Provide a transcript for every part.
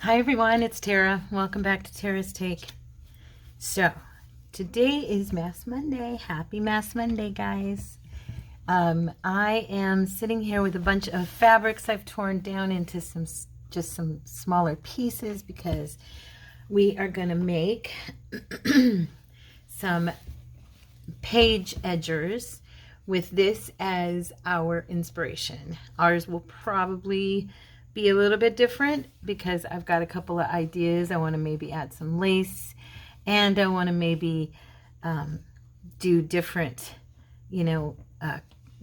Hi everyone, it's Tara. Welcome back to Tara's Take. So, today is Mass Monday. Happy Mass Monday, guys. I am sitting here with a bunch of fabrics I've torn down into just some smaller pieces because we are going to make some page edgers with this as our inspiration. Ours will probably be a little bit different because I've got a couple of ideas. I want to maybe add some lace, and I want to maybe do different,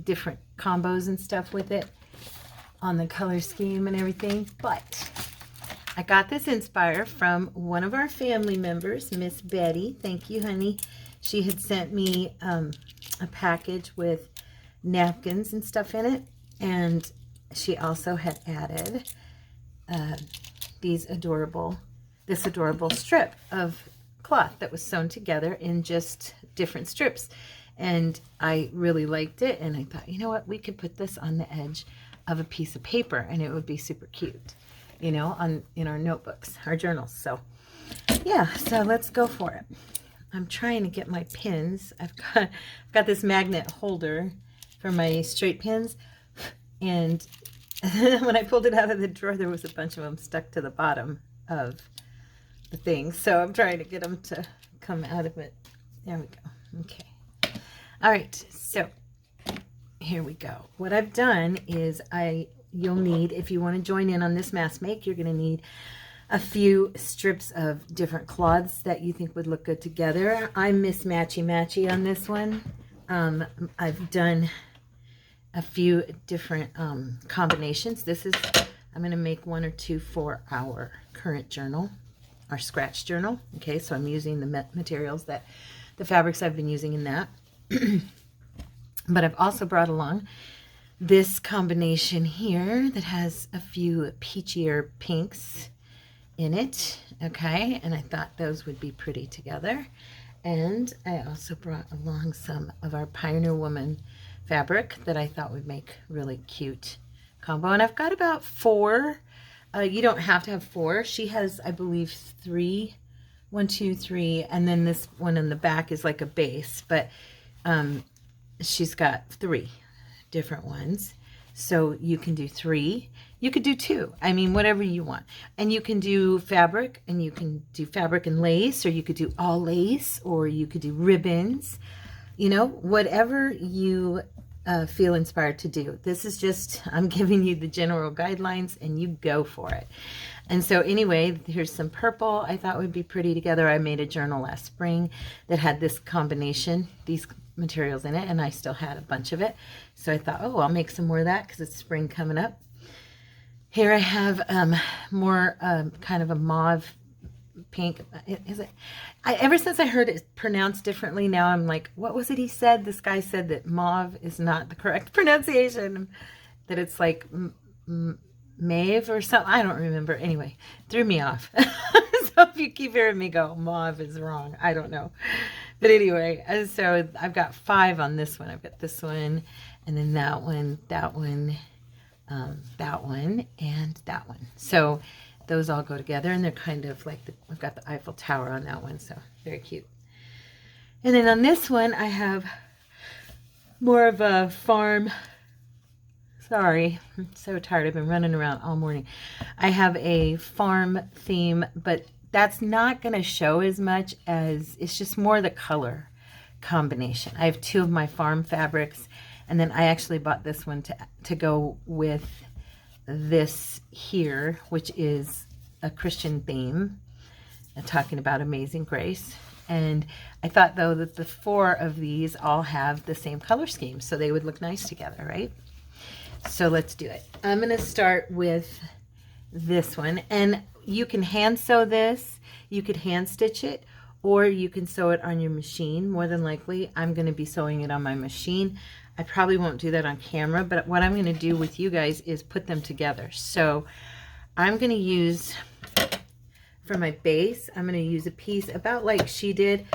different combos and stuff with it on the color scheme and everything. But I got this inspire from one of our family members, Miss Betty. Thank you, honey. She had sent me a package with napkins and stuff in it, and she also had added this adorable strip of cloth that was sewn together in just different strips. And I really liked it, and I thought, you know what, we could put this on the edge of a piece of paper and it would be super cute, in our notebooks, our journals. So yeah, so let's go for it. I'm trying to get my pins. I've got this magnet holder for my straight pins, and when I pulled it out of the drawer, there was a bunch of them stuck to the bottom of the thing. So I'm trying to get them to come out of it. There we go. Okay. All right. So here we go. What I've done is you'll need, if you want to join in on this mass make, you're going to need a few strips of different cloths that you think would look good together. I'm Miss Matchy Matchy on this one. I've done a few different combinations. I'm going to make one or two for our current journal, our scratch journal. Okay, so I'm using the materials the fabrics I've been using in that. But I've also brought along this combination here that has a few peachier pinks in it. Okay, and I thought those would be pretty together. And I also brought along some of our Pioneer Woman fabric that I thought would make really cute combo. And I've got about 4. You don't have to have 4. She has, I believe, 3. 1, 2, 3, and then this one in the back is like a base, but she's got 3 different ones. So you can do 3. You could do 2. I mean, whatever you want. And you can do fabric, and you can do fabric and lace, or you could do all lace, or you could do ribbons. Whatever you feel inspired to do. This is just, I'm giving you the general guidelines, and you go for it. And so anyway, here's some purple I thought would be pretty together. I made a journal last spring that had this combination, these materials in it, and I still had a bunch of it. So I thought, oh, I'll make some more of that because it's spring coming up. Here I have more kind of a mauve pink. Is it? Ever since I heard it pronounced differently, now I'm like, what was it he said? This guy said that mauve is not the correct pronunciation, that it's like mauve or something. I don't remember. Anyway, threw me off. So if you keep hearing me go, mauve is wrong, I don't know. But anyway, so I've got 5 on this one. I've got this one, and then that one, that one, that one, and that one. So those all go together, and they're kind of like I've got the Eiffel Tower on that one, so very cute. And then on this one, I have more of a farm. Sorry, I'm so tired. I've been running around all morning. I have a farm theme, but that's not going to show as much as it's just more the color combination. I have 2 of my farm fabrics, and then I actually bought this one to go with this here, which is a Christian theme, talking about Amazing Grace. And I thought, though, that the 4 of these all have the same color scheme, so they would look nice together, right? So let's do it. I'm going to start with this one, and you can hand sew this, you could hand stitch it, or you can sew it on your machine. More than likely, I'm going to be sewing it on my machine. I probably won't do that on camera, but what I'm going to do with you guys is put them together. So I'm going to use, for my base, I'm going to use a piece about like she did.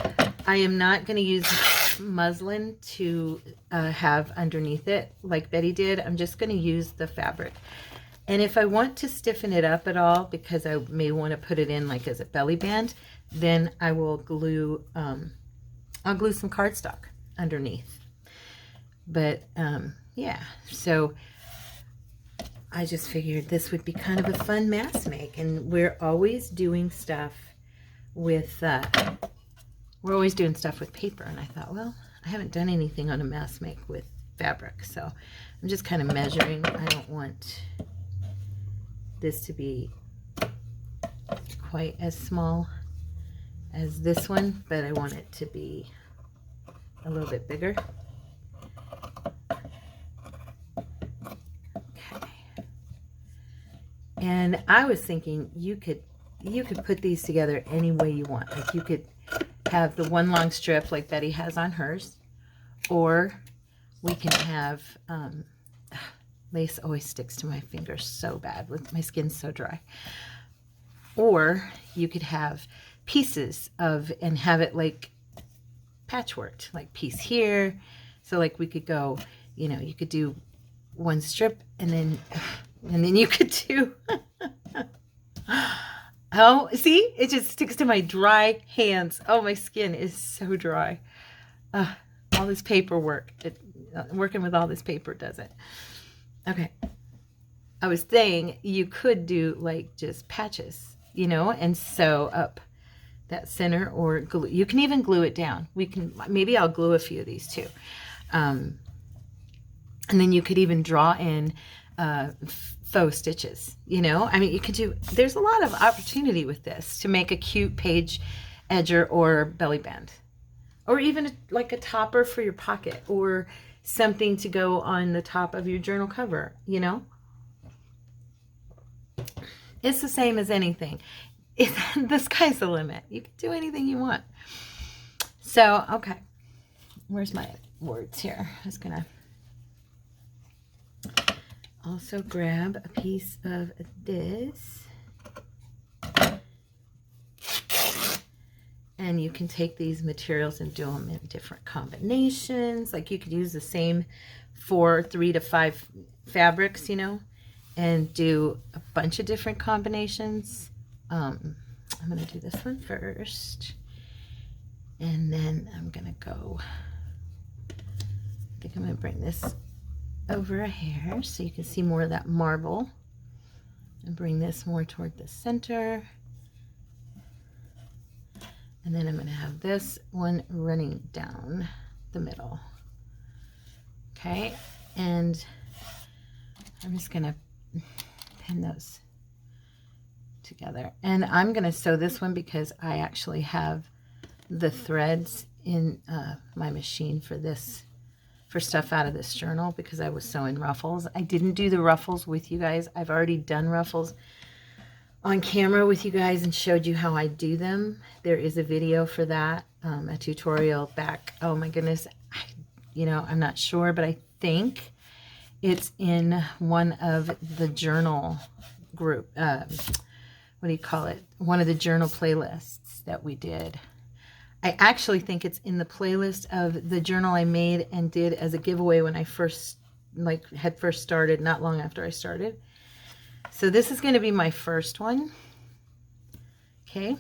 I am not going to use muslin to have underneath it like Betty did. I'm just going to use the fabric And if I want to stiffen it up at all, because I may want to put it in like as a belly band, then I will glue, I'll glue some cardstock underneath. But yeah, so I just figured this would be kind of a fun mask make. And we're always doing stuff with, we're always doing stuff with paper. And I thought, well, I haven't done anything on a mask make with fabric. So I'm just kind of measuring. I don't want this to be quite as small as this one, but I want it to be a little bit bigger. Okay. And I was thinking you could put these together any way you want. Like you could have the one long strip like Betty has on hers, or we can have lace always sticks to my fingers so bad with my skin so dry. Or you could have pieces of and have it like patchworked, like piece here. So like we could go, you know, you could do one strip and then you could do oh, see, it just sticks to my dry hands. Oh, my skin is so dry. All this paperwork, working with all this paper does it. Okay, I was saying you could do like just patches, you know, and sew up that center, or glue. You can even glue it down. We can, maybe I'll glue a few of these too. And then you could even draw in faux stitches, you know. I mean, you could do, there's a lot of opportunity with this to make a cute page edger or belly band, or even like a topper for your pocket, or something to go on the top of your journal cover, you know. It's the same as anything. The sky's the limit. You can do anything you want. So, okay. Where's my words here? I was going to also grab a piece of this. And you can take these materials and do them in different combinations. Like you could use the same 3 to 5 fabrics, you know, and do a bunch of different combinations. I'm going to do this one first. And then I'm going to go, I think I'm going to bring this over a hair so you can see more of that marble. And bring this more toward the center. And then I'm going to have this one running down the middle. Okay, and I'm just going to pin those together. And I'm going to sew this one because I actually have the threads in my machine for this, for stuff out of this journal, because I was sewing ruffles. I didn't do the ruffles with you guys. I've already done ruffles on camera with you guys and showed you how I do them. There is a video for that, a tutorial back. Oh my goodness, you know, I'm not sure, but I think it's in one of the journal group, what do you call it? One of the journal playlists that we did. I actually think it's in the playlist of the journal I made and did as a giveaway when I first, had first started, not long after I started. So this is going to be my first one. Okay.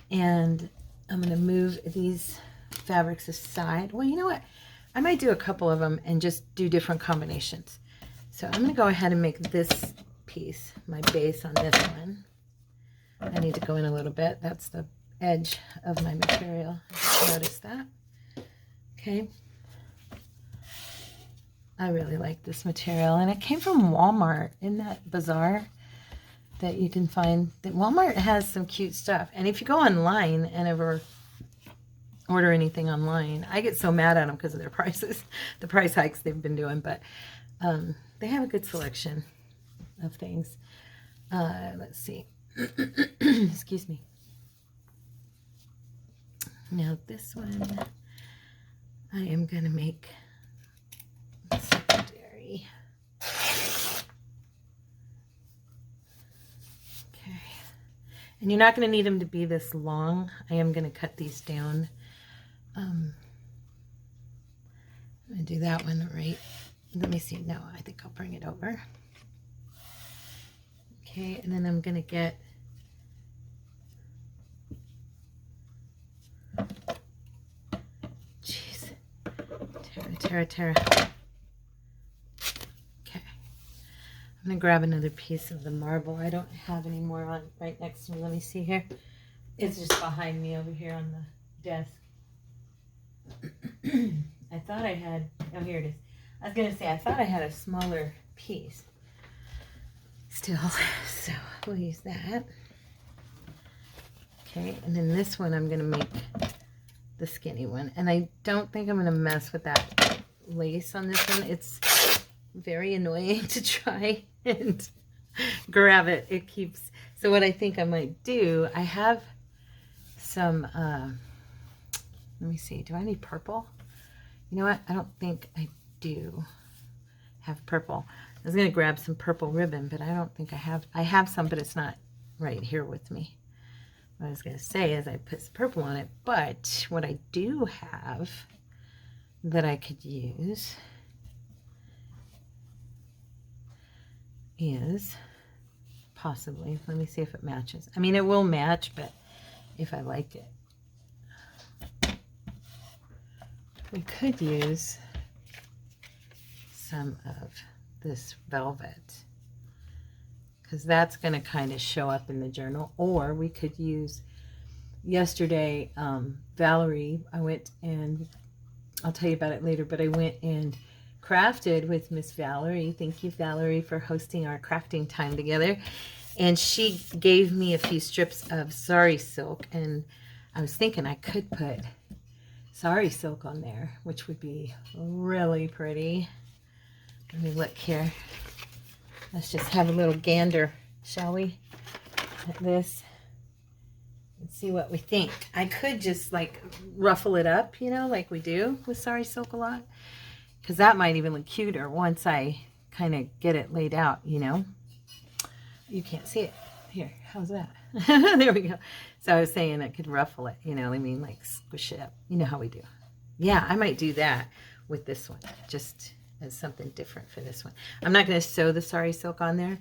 And I'm going to move these fabrics aside. Well, you know what? I might do a couple of them and just do different combinations. So I'm going to go ahead and make this piece my base on this one. I need to go in a little bit. That's the edge of my material. Notice that. Okay. I really like this material, and it came from Walmart. Isn't that bizarre that you can find that Walmart has some cute stuff? And if you go online and ever order anything online, I get so mad at them because of their prices, the price hikes they've been doing, but they have a good selection of things. Let's see. Excuse me. Now this one, I am going to make secondary. Okay. And you're not going to need them to be this long. I am going to cut these down. I'm going to do that one right. Let me see. No, I think I'll bring it over. Okay, and then I'm gonna get jeez, Tara. Okay, I'm gonna grab another piece of the marble. I don't have any more on right next to me. Let me see here. It's just behind me over here on the desk. I thought I had, oh, here it is. I was gonna say, I thought I had a smaller piece still, so we'll use that. Okay, and then this one I'm gonna make the skinny one, and I don't think I'm gonna mess with that lace on this one. It's very annoying to try and grab it. It keeps, so what I think I might do, I have some, let me see, do I need purple? You know what, I don't think I do have purple. I was gonna grab some purple ribbon, but I don't think I have some, but it's not right here with me. What I was gonna say is I put some purple on it, but what I do have that I could use is possibly, let me see if it matches. I mean, it will match, but if I like it, we could use some of this velvet, because that's going to kind of show up in the journal. Or we could use, yesterday, Valerie, I went and, I'll tell you about it later, but I went and crafted with Miss Valerie. Thank you, Valerie, for hosting our crafting time together. And she gave me a few strips of sari silk, and I was thinking I could put sari silk on there, which would be really pretty. Let me look here. Let's just have a little gander, shall we, at this and see what we think. I could just like ruffle it up, you know, like we do with sari silk a lot, because that might even look cuter once I kind of get it laid out, you know. You can't see it. Here, how's that? There we go. So I was saying I could ruffle it, you know, I mean, like squish it up. You know how we do. Yeah, I might do that with this one, just as something different for this one. I'm not going to sew the sari silk on there.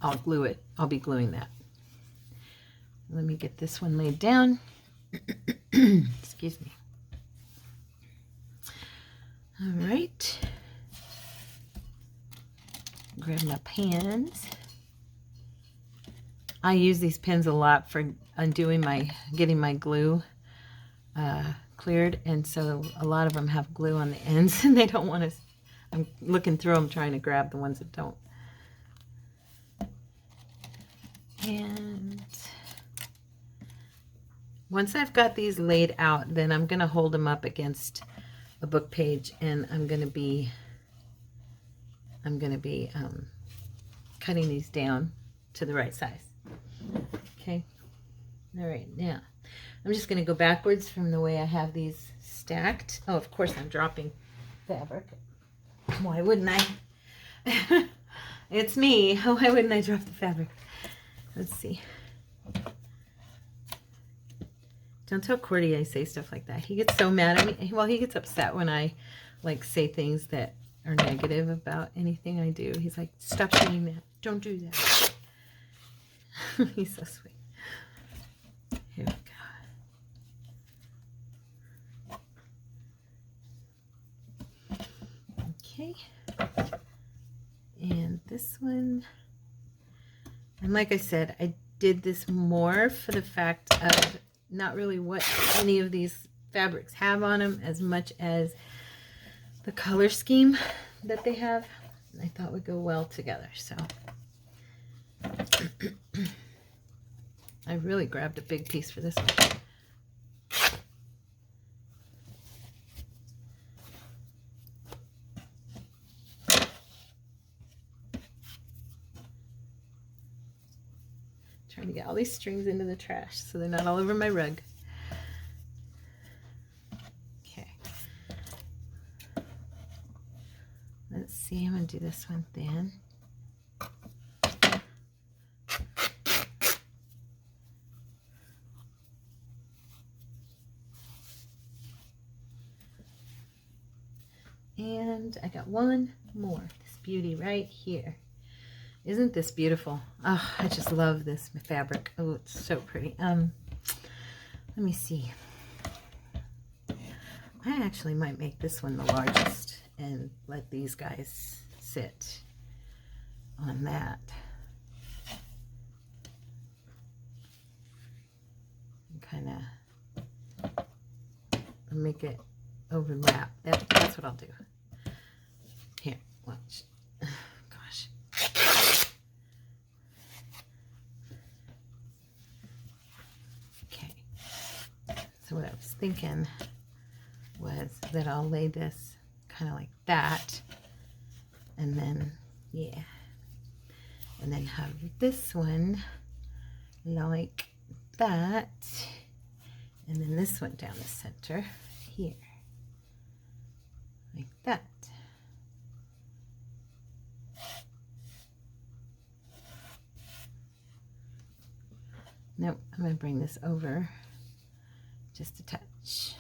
I'll glue it. I'll be gluing that. Let me get this one laid down. Excuse me. All right. Grab my pens. I use these pens a lot for undoing getting my glue cleared, and so a lot of them have glue on the ends and they don't want to, I'm looking through them trying to grab the ones that don't. And once I've got these laid out, then I'm going to hold them up against a book page, and I'm going to be cutting these down to the right size. Okay. All right, now I'm just going to go backwards from the way I have these stacked. Oh, of course I'm dropping fabric. Why wouldn't I? It's me. Why wouldn't I drop the fabric? Let's see. Don't tell Cordy I say stuff like that. He gets so mad at me. Well, he gets upset when I like say things that are negative about anything I do. He's like, stop saying that. Don't do that. He's so sweet. Here we go. Okay. And this one. And like I said, I did this more for the fact of not really what any of these fabrics have on them as much as the color scheme that they have, I thought would go well together. So I really grabbed a big piece for this one. Trying to get all these strings into the trash so they're not all over my rug. Okay. Let's see, I'm going to do this one then. And I got one more, this beauty right here. Isn't this beautiful? Oh, I just love this fabric. Oh, it's so pretty. Let me see. I actually might make this one the largest and let these guys sit on that. And kind of make it overlap. That's what I'll do. Here, watch. Gosh. Okay. So what I was thinking was that I'll lay this kind of like that, and then, yeah, and then have this one like that, and then this one down the center here, like that. Nope, I'm going to bring this over just a touch.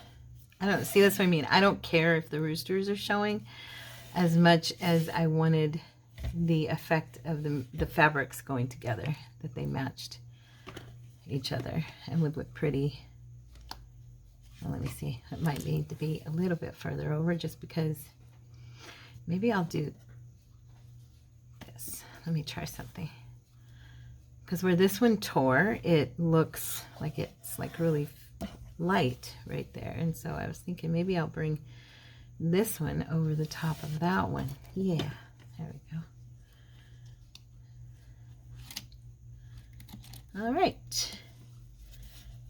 I don't see, that's what I mean. I don't care if the roosters are showing as much as I wanted the effect of the fabrics going together, that they matched each other and would look pretty. Well, let me see. It might need to be a little bit further over just because maybe I'll do this. Let me try something. Because where this one tore, it looks like it's like really light right there, and so I was thinking maybe I'll bring this one over the top of that one. Yeah, there we go. All right,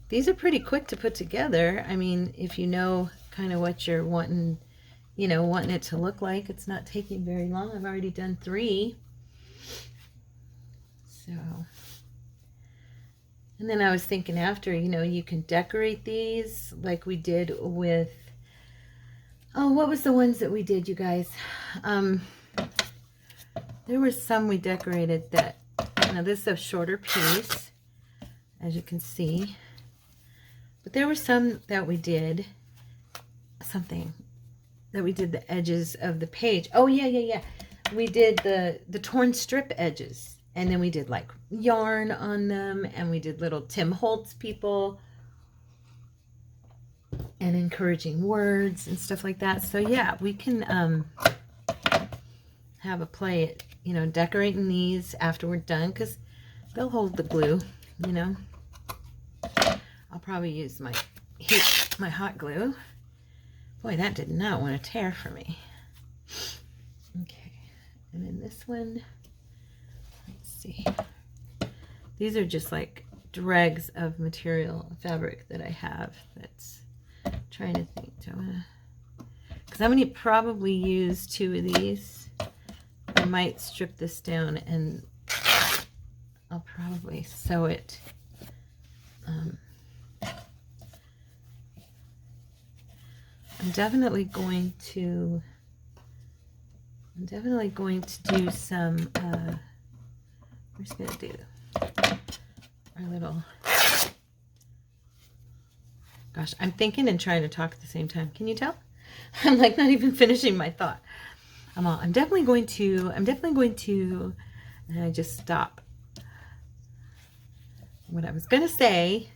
these are pretty quick to put together. I mean, if you know kind of what you're wanting, you know, wanting it to look like, it's not taking very long. I've already done 3. So, and then I was thinking after, you know, you can decorate these like we did with, oh, what was the ones that we did, you guys? There were some we decorated that, you know, this is a shorter piece, as you can see. But there were some that we did something, that we did the edges of the page. Oh, yeah. We did the torn strip edges. And then we did like yarn on them, and we did little Tim Holtz people and encouraging words and stuff like that. So yeah, we can have a play at, you know, decorating these after we're done, because they'll hold the glue, you know. I'll probably use my hot glue. Boy, that did not want to tear for me. Okay, and then this one. These are just like dregs of material fabric that I have. That's trying to think, because I'm going to probably use 2 of these. I might strip this down and I'll probably sew it. I'm definitely going to do some we're just going to do our little, gosh, I'm thinking and trying to talk at the same time. Can you tell? I'm like not even finishing my thought. I'm definitely going to, and I just stop. What I was going to say,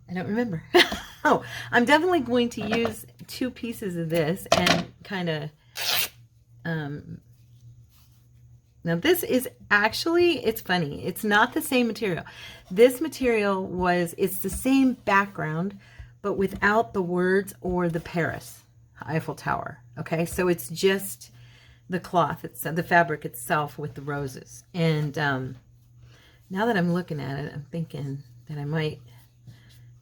I don't remember. Oh, I'm definitely going to use 2 pieces of this and kind of, now this is actually, it's funny, it's not the same material. This material it's the same background, but without the words or the Paris Eiffel Tower. Okay, so it's just the cloth, it's the fabric itself with the roses. And now that I'm looking at it, I'm thinking that I might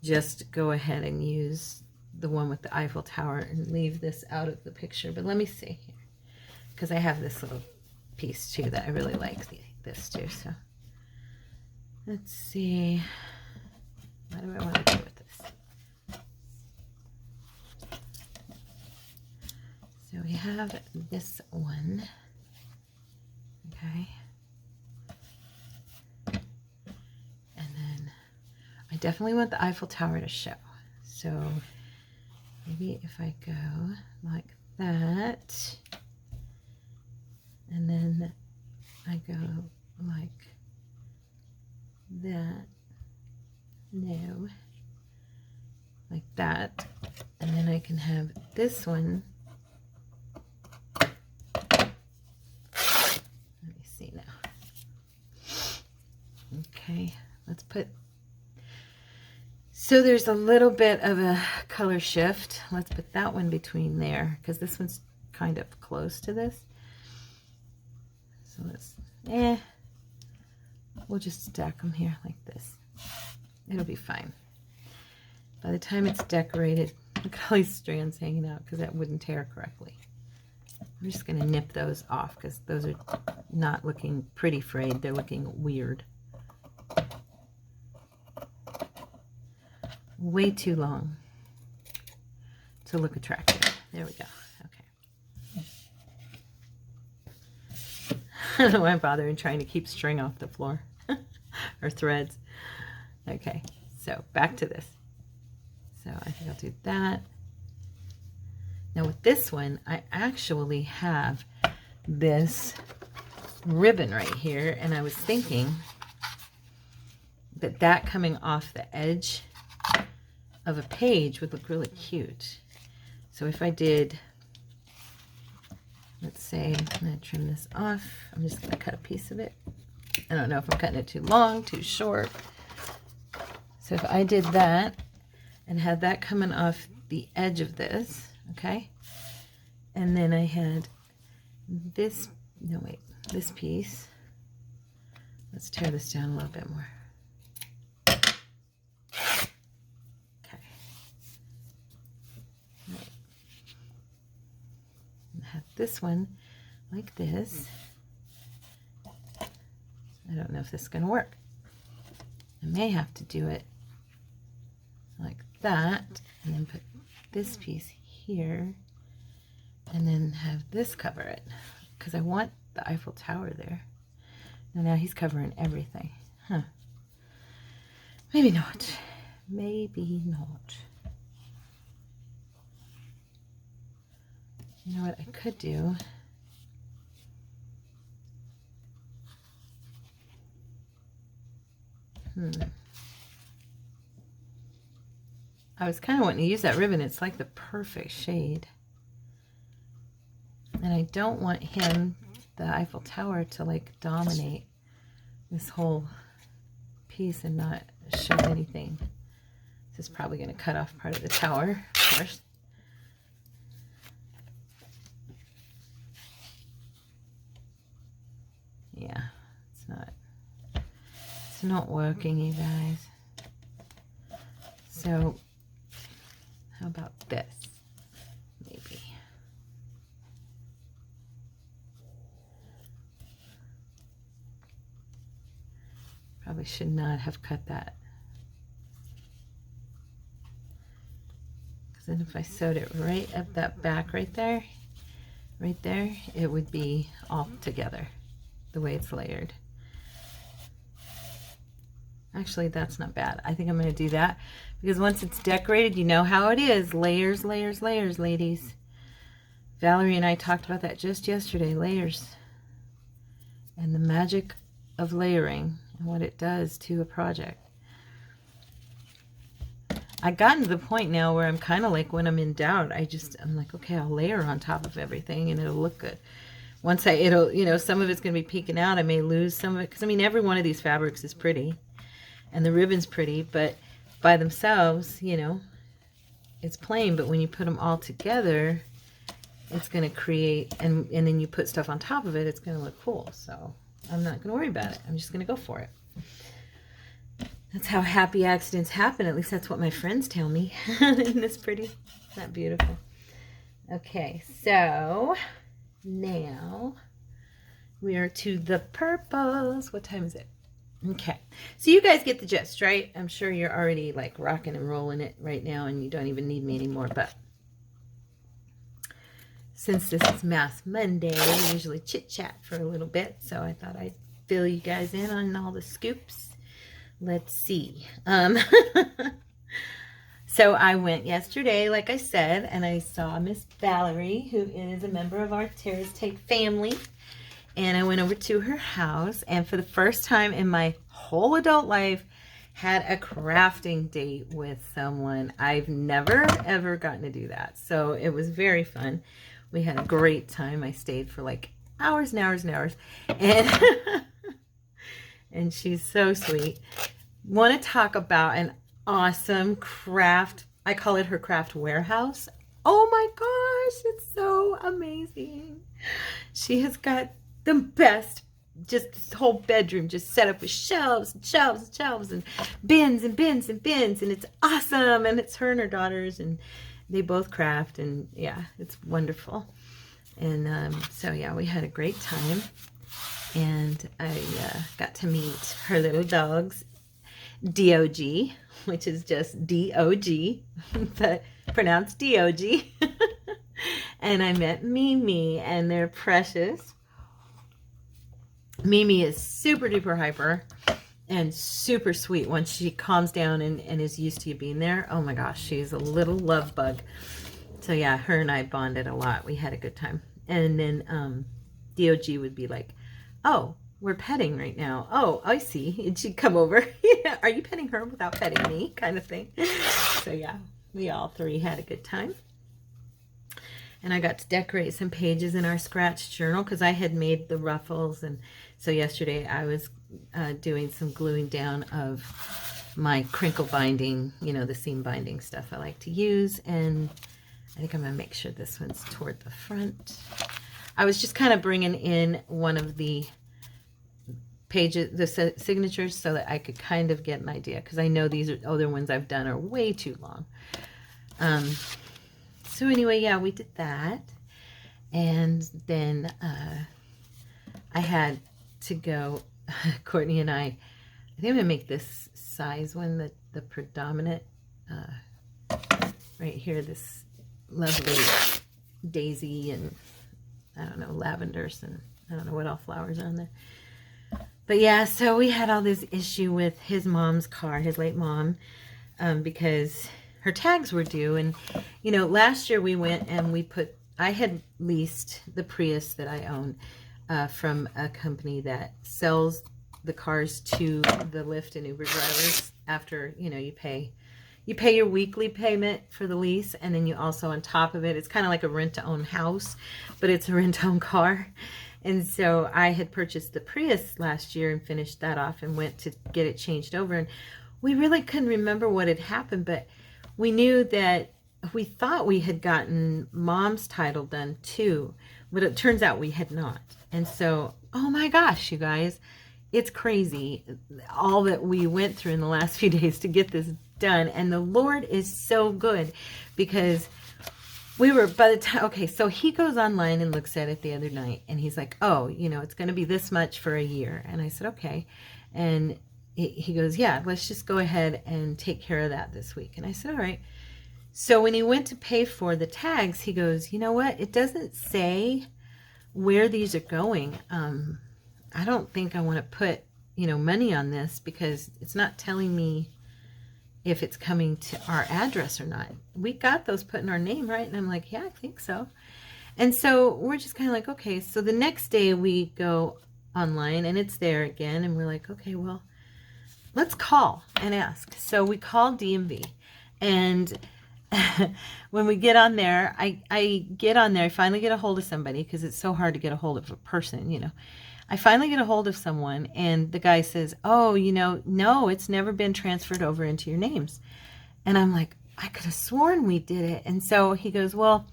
just go ahead and use the one with the Eiffel Tower and leave this out of the picture. But let me see here, because I have this little piece too that I really like, this too. So let's see, what do I want to do with this? So we have this one, okay, and then I definitely want the Eiffel Tower to show. So maybe if I go like that, and then I go like that. No. Like that. And then I can have this one. Let me see now. Okay, let's put, so there's a little bit of a color shift. Let's put that one between there because this one's kind of close to this. So let's, we'll just stack them here like this. It'll be fine. By the time it's decorated, look at all these strands hanging out because that wouldn't tear correctly. I'm just going to nip those off because those are not looking pretty frayed. They're looking weird. Way too long to look attractive. There we go. Okay. I don't know why I'm bothering trying to keep string off the floor or threads. Okay, so back to this. So I think I'll do that. Now with this one, I actually have this ribbon right here, and I was thinking that that coming off the edge of a page would look really cute. So if I did, let's say, I'm going to trim this off. I'm just going to cut a piece of it. I don't know if I'm cutting it too long, too short. So if I did that and had that coming off the edge of this, okay, and then I had this, no wait, this piece. Let's tear this down a little bit more. Okay. Right. And have this one like this. I don't know if this is going to work. I may have to do it like that, and then put this piece here, and then have this cover it, because I want the Eiffel Tower there. And now he's covering everything. Huh. Maybe not. Maybe not. You know what I could do? I was kind of wanting to use that ribbon. It's like the perfect shade. And I don't want him, the Eiffel Tower, to like dominate this whole piece and not show anything. This is probably going to cut off part of the tower, of course. Yeah, it's not working, you guys. So how about this? Maybe. Probably should not have cut that. Because then if I sewed it right up that back right there, it would be all together the way it's layered. Actually, that's not bad. I think I'm going to do that because once it's decorated, you know how it is. Layers, layers, layers, ladies. Valerie and I talked about that just yesterday. Layers. And the magic of layering and what it does to a project. I've gotten to the point now where I'm kind of like when I'm in doubt, I'm like, okay, I'll layer on top of everything and it'll look good. Once it'll, you know, some of it's going to be peeking out. I may lose some of it because, I mean, every one of these fabrics is pretty. And the ribbon's pretty, but by themselves, you know, it's plain. But when you put them all together, it's going to create, and then you put stuff on top of it, it's going to look cool. So I'm not going to worry about it. I'm just going to go for it. That's how happy accidents happen. At least that's what my friends tell me. Isn't this pretty? Isn't that beautiful? Okay, so now we are to the purples. What time is it? Okay, so you guys get the gist, right? I'm sure you're already like rocking and rolling it right now and you don't even need me anymore, but since this is Math Monday, we usually chit-chat for a little bit, so I thought I'd fill you guys in on all the scoops. Let's see. So I went yesterday, like I said, and I saw Miss Valerie, who is a member of our Tara's Take family. and I went over to her house, and for the first time in my whole adult life, had a crafting date with someone. I've never ever gotten to do that, so it was very fun. We had a great time. I stayed for like hours and hours and hours, and and she's so sweet. Want to talk about an awesome craft, I call it her craft warehouse. Oh my gosh, it's so amazing. She has got the best, just this whole bedroom just set up with shelves and shelves and shelves and bins and bins and bins, and it's awesome. And it's her and her daughters, and they both craft, and yeah, it's wonderful. And so yeah, we had a great time, and I got to meet her little dogs, DOG, which is just D-O-G, but pronounced D-O-G. And I met Mimi, and they're precious. Mimi is super duper hyper and super sweet once she calms down and is used to you being there. Oh my gosh, she's a little love bug. So yeah, her and I bonded a lot. We had a good time. And then DOG would be like, oh, we're petting right now. Oh, I see. And she'd come over. Yeah, are you petting her without petting me? Kind of thing. So yeah, we all three had a good time. And I got to decorate some pages in our scratch journal because I had made the ruffles. And so yesterday I was doing some gluing down of my crinkle binding, you know, the seam binding stuff I like to use. And I think I'm going to make sure this one's toward the front. I was just kind of bringing in one of the pages, the signatures, so that I could kind of get an idea, because I know these other ones I've done are way too long. So anyway, yeah, we did that. And then I had to go, Courtney and I think I'm going to make this size one, the predominant, right here, this lovely daisy and, I don't know, lavenders, and I don't know what all flowers are on there. But yeah, so we had all this issue with his mom's car, his late mom, because her tags were due. And, you know, last year we went and I had leased the Prius that I own from a company that sells the cars to the Lyft and Uber drivers after, you know, you pay your weekly payment for the lease, and then you also, on top of it, it's kind of like a rent-to-own house, but it's a rent-to-own car. And so I had purchased the Prius last year and finished that off and went to get it changed over. And we really couldn't remember what had happened, but we knew that we thought we had gotten mom's title done too, but it turns out we had not. And so, oh my gosh, you guys, it's crazy all that we went through in the last few days to get this done. And the Lord is so good, because we were, by the time, okay, so he goes online and looks at it the other night, and he's like, oh, you know, it's going to be this much for a year. And I said, okay. And he goes, yeah, let's just go ahead and take care of that this week. And I said, all right. So when he went to pay for the tags, he goes, you know what? It doesn't say where these are going. I don't think I want to put, you know, money on this, because it's not telling me if it's coming to our address or not. We got those put in our name, right? And I'm like, yeah, I think so. And so we're just kind of like, okay. So the next day we go online and it's there again. And we're like, okay, well, let's call and ask. So we called DMV, and when we get on there, I get on there, I finally get a hold of somebody, because it's so hard to get a hold of a person, you know. I finally get a hold of someone, and the guy says, oh, you know, no, it's never been transferred over into your names. And I'm like, I could have sworn we did it. And so he goes, well,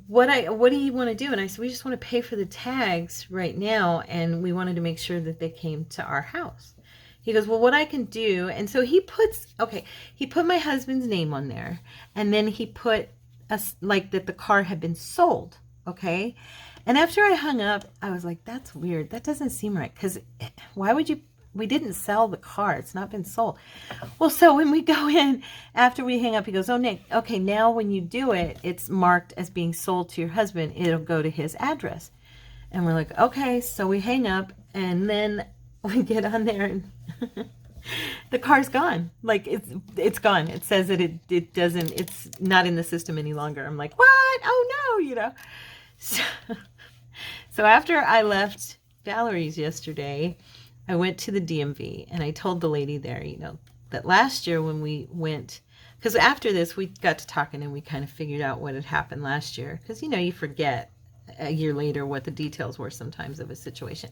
what do you want to do? And I said, we just want to pay for the tags right now, and we wanted to make sure that they came to our house. He goes, well, what I can do, and so he put my husband's name on there, and then he put us like that the car had been sold, okay? And after I hung up, I was like, that's weird. That doesn't seem right, because why would you, we didn't sell the car. It's not been sold. Well, so when we go in, after we hang up, he goes, oh, Nick, okay, now when you do it, it's marked as being sold to your husband. It'll go to his address. And we're like, okay, so we hang up, and then we get on there, and the car's gone. Like, it's gone. It says that it doesn't, it's not in the system any longer. I'm like, what? Oh no, you know. So after I left Valerie's yesterday, I went to the DMV and I told the lady there, that last year when we went, because after this we got to talking and we kind of figured out what had happened last year. Because, you forget a year later what the details were sometimes of a situation.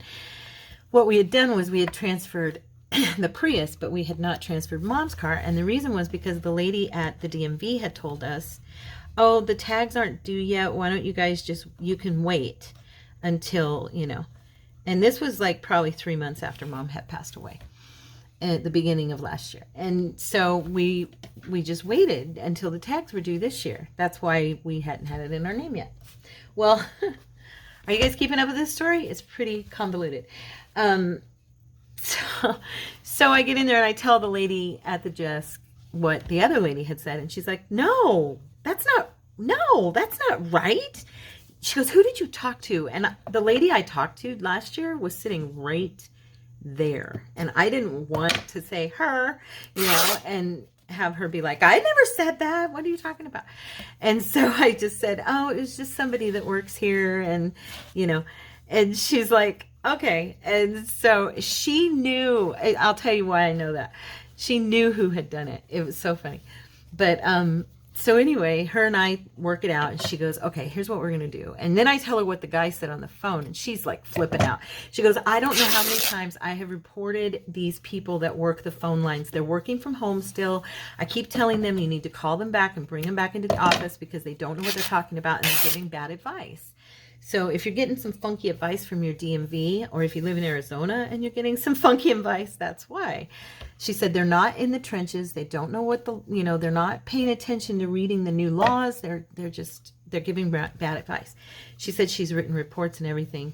What we had done was we had transferred the Prius, but we had not transferred Mom's car. And the reason was because the lady at the DMV had told us, oh, the tags aren't due yet. Why don't you guys you can wait until, and this was like probably 3 months after Mom had passed away at the beginning of last year. And so we just waited until the tags were due this year. That's why we hadn't had it in our name yet. Well, are you guys keeping up with this story? It's pretty convoluted. So I get in there and I tell the lady at the desk what the other lady had said. And she's like, no, that's not right. She goes, who did you talk to? And the lady I talked to last year was sitting right there. And I didn't want to say her, and have her be like, I never said that. What are you talking about? And so I just said, oh, it was just somebody that works here. And, and she's like, okay. And so she knew, I'll tell you why I know that. She knew who had done it. It was so funny. But, so anyway, her and I work it out and she goes, okay, here's what we're going to do. And then I tell her what the guy said on the phone and she's like flipping out. She goes, I don't know how many times I have reported these people that work the phone lines. They're working from home still. I keep telling them you need to call them back and bring them back into the office because they don't know what they're talking about and they're giving bad advice. So if you're getting some funky advice from your DMV, or if you live in Arizona and you're getting some funky advice, that's why. She said they're not in the trenches. They don't know what they're not paying attention to reading the new laws. They're giving bad advice. She said she's written reports and everything,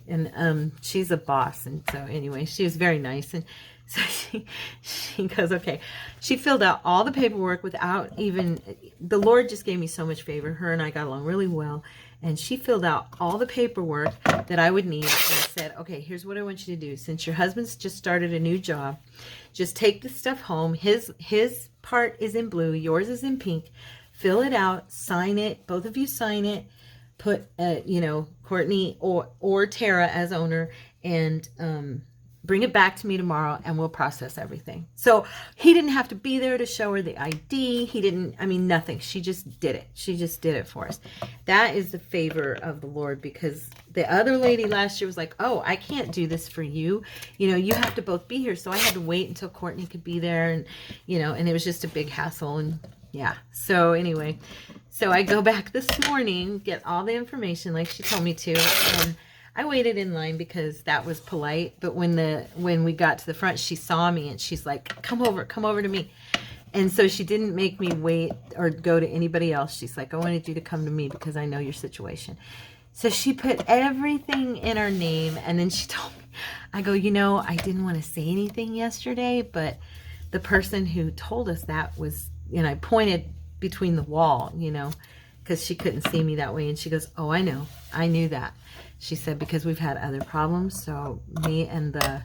and she's a boss. And so anyway, she was very nice. And so she goes, okay. She filled out all the paperwork without even, the Lord just gave me so much favor. Her and I got along really well. And she filled out all the paperwork that I would need and said, okay, here's what I want you to do. Since your husband's just started a new job, just take this stuff home. His part is in blue. Yours is in pink. Fill it out. Sign it. Both of you sign it. Put, Courtney or Tara as owner, and bring it back to me tomorrow and we'll process everything. So he didn't have to be there to show her the ID. Nothing. She just did it. She just did it for us. That is the favor of the Lord, because the other lady last year was like, oh, I can't do this for you. You have to both be here. So I had to wait until Courtney could be there, and, and it was just a big hassle. And yeah. So anyway, so I go back this morning, get all the information like she told me to, and I waited in line because that was polite. But when we got to the front, she saw me and she's like, come over to me. And so she didn't make me wait or go to anybody else. She's like, I wanted you to come to me because I know your situation. So she put everything in her name. And then she told me, I go, I didn't want to say anything yesterday, but the person who told us that was, and I pointed between the wall, because she couldn't see me that way. And she goes, oh, I know. I knew that. She said, because we've had other problems. So me and the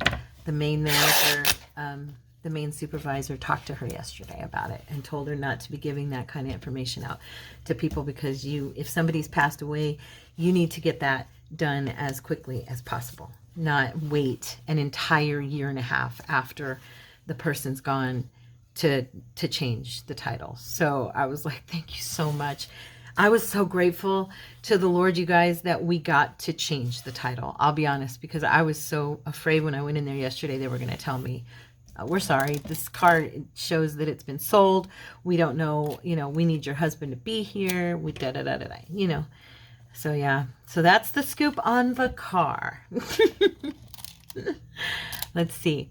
main manager, the main supervisor, talked to her yesterday about it and told her not to be giving that kind of information out to people, because if somebody's passed away, you need to get that done as quickly as possible, not wait an entire year and a half after the person's gone to change the title. So I was like, thank you so much. I was so grateful to the Lord, you guys, that we got to change the title. I'll be honest, because I was so afraid when I went in there yesterday, they were going to tell me, we're sorry, this car shows that it's been sold. We don't know, we need your husband to be here. We da-da-da-da-da, So yeah, so that's the scoop on the car. Let's see.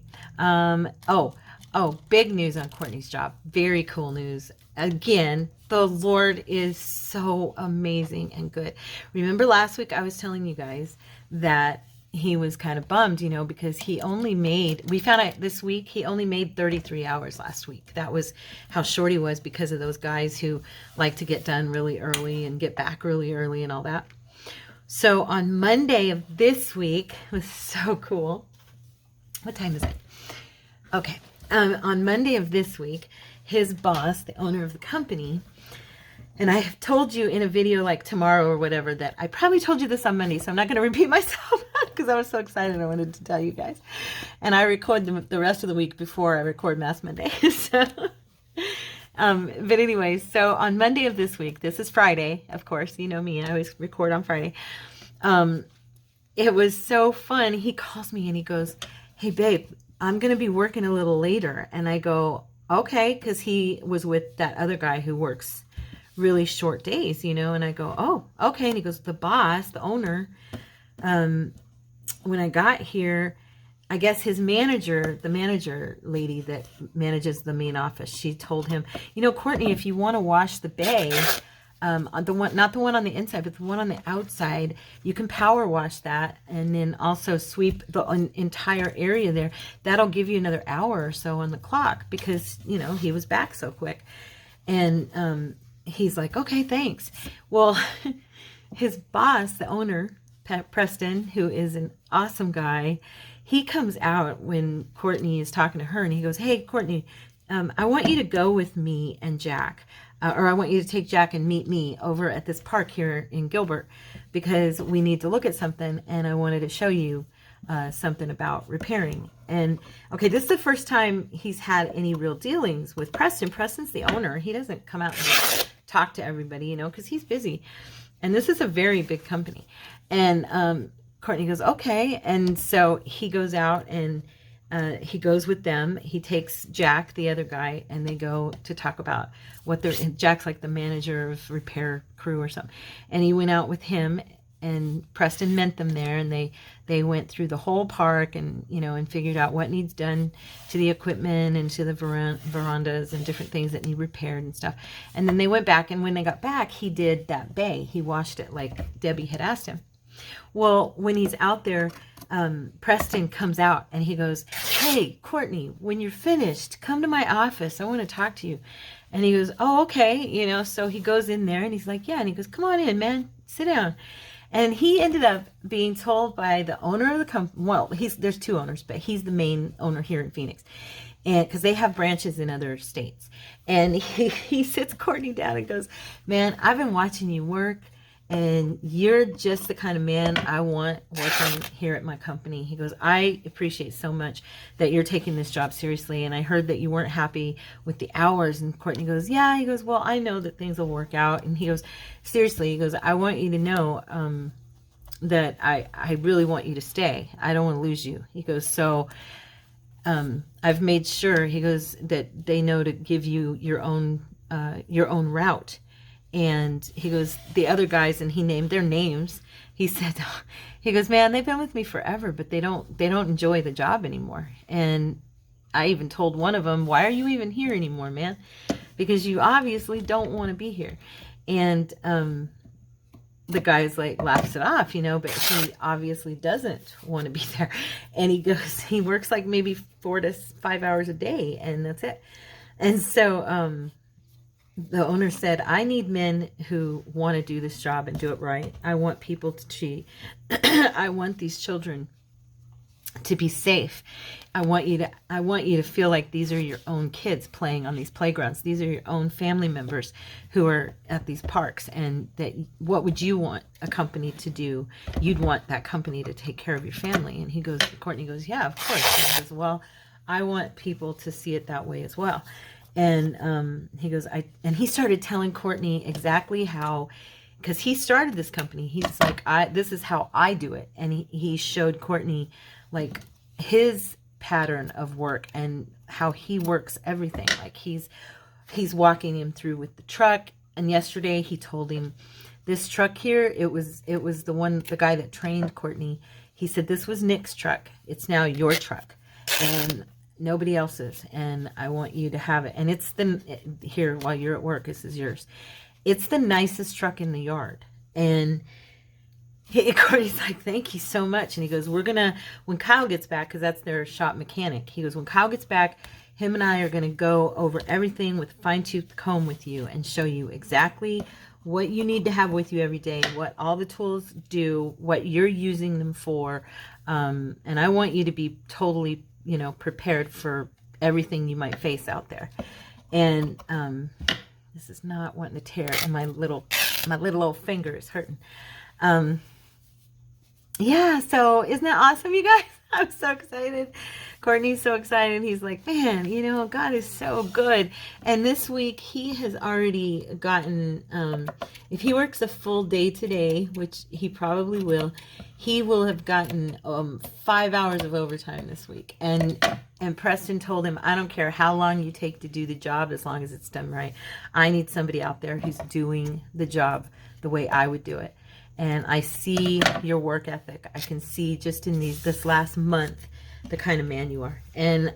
Big news on Courtney's job. Very cool news. Again, the Lord is so amazing and good. Remember last week I was telling you guys that he was kind of bummed, because we found out this week he only made 33 hours last week. That was how short he was, because of those guys who like to get done really early and get back really early and all that. So on Monday of this week, it was so cool. What time is it? Okay. On Monday of this week, his boss, the owner of the company, And I have told you in a video like tomorrow or whatever that I probably told you this on Monday, so I'm not going to repeat myself because I was so excited I wanted to tell you guys. And I record the rest of the week before I record Mass Monday. So, but anyways, so on Monday of this week, this is Friday, of course, you know me, I always record on Friday. It was so fun. He calls me and he goes, "Hey babe, I'm going to be working a little later." And I go, "Okay," because he was with that other guy who works really short days, you know. And I go, "Oh, okay." And he goes, "The boss, the owner, when I got here, I guess his manager, the manager lady that manages the main office, she told him, you know, Courtney, if you want to wash the bay, the one, not the one on the inside, but the one on the outside, you can power wash that, and then also sweep the entire area there. That'll give you another hour or so on the clock," because, you know, he was back so quick. And he's like, "Okay, thanks." Well, his boss, the owner, Preston, who is an awesome guy, he comes out when Courtney is talking to her, and he goes, "Hey, Courtney, I want you to go with me and Jack. Or I want you to take Jack and meet me over at this park here in Gilbert, because we need to look at something, and I wanted to show you something about repairing." And okay, this is the first time he's had any real dealings with Preston. Preston's the owner. He doesn't come out and talk to everybody, you know, because he's busy. And this is a very big company. And Courtney goes, "Okay." And so he goes out and he goes with them. He takes Jack, the other guy, and they go to talk about what they're, Jack's like the manager of repair crew or something. And he went out with him, and Preston met them there, and they went through the whole park, and, you know, and figured out what needs done to the equipment and to the verandas and different things that need repaired and stuff. And then they went back, and when they got back, he did that bay. He washed it like Debbie had asked him. Well, when he's out there, Preston comes out and he goes, "Hey, Courtney, when you're finished, come to my office. I want to talk to you." And he goes, "Oh, okay." You know, so he goes in there and he's like, "Yeah." And he goes, "Come on in, man, sit down." And he ended up being told by the owner of the company, well, there's two owners, but he's the main owner here in Phoenix. And because they have branches in other states. And he sits Courtney down and goes, "Man, I've been watching you work, and you're just the kind of man I want working here at my company." He goes, "I appreciate so much that you're taking this job seriously. And I heard that you weren't happy with the hours." And Courtney goes, "Yeah." He goes, "Well, I know that things will work out." And he goes, "Seriously," he goes, "I want you to know that I really want you to stay. I don't want to lose you." He goes, "So I've made sure," he goes, "that they know to give you your own route." And he goes, the other guys, and he named their names. He said, he goes, "Man, they've been with me forever, but they don't enjoy the job anymore." And I even told one of them, "Why are you even here anymore, man? Because you obviously don't want to be here." And the guy's like, laughs it off, you know, but he obviously doesn't want to be there. And he goes, he works like maybe 4 to 5 hours a day, and that's it. And so the owner said, "I need men who want to do this job and do it right. I want people to cheat. I want these children to be safe. I want you to feel like these are your own kids playing on these playgrounds. These are your own family members who are at these parks, and that what would you want a company to do? You'd want that company to take care of your family." And he goes, Courtney goes, "Yeah, of course." He goes, "Well, I want people to see it that way as well." And he goes, and he started telling Courtney exactly how, because he started this company. He's like, this is how I do it. And he showed Courtney like his pattern of work and how he works everything. Like he's walking him through with the truck. And yesterday he told him, "This truck here, it was the guy that trained Courtney. He said, this was Nick's truck. It's now your truck. And nobody else's, and I want you to have it. And it's here while you're at work, this is yours. It's the nicest truck in the yard." And Courtney's like, "Thank you so much." And he goes, when Kyle gets back, because that's their shop mechanic, he goes, "When Kyle gets back, him and I are going to go over everything with a fine-tooth comb with you and show you exactly what you need to have with you every day, what all the tools do, what you're using them for. And I want you to be totally, prepared for everything you might face out there." And This is not wanting to tear, and my little old finger is hurting. Yeah, so isn't that awesome, you guys? I'm so excited. Courtney's so excited. He's like, man, you know, God is so good. And this week he has already gotten, if he works a full day today, which he probably will, he will have gotten 5 hours of overtime this week. And Preston told him, I don't care how long you take to do the job, as long as it's done right. I need somebody out there who's doing the job the way I would do it. And I see your work ethic. I can see just in this last month the kind of man you are. And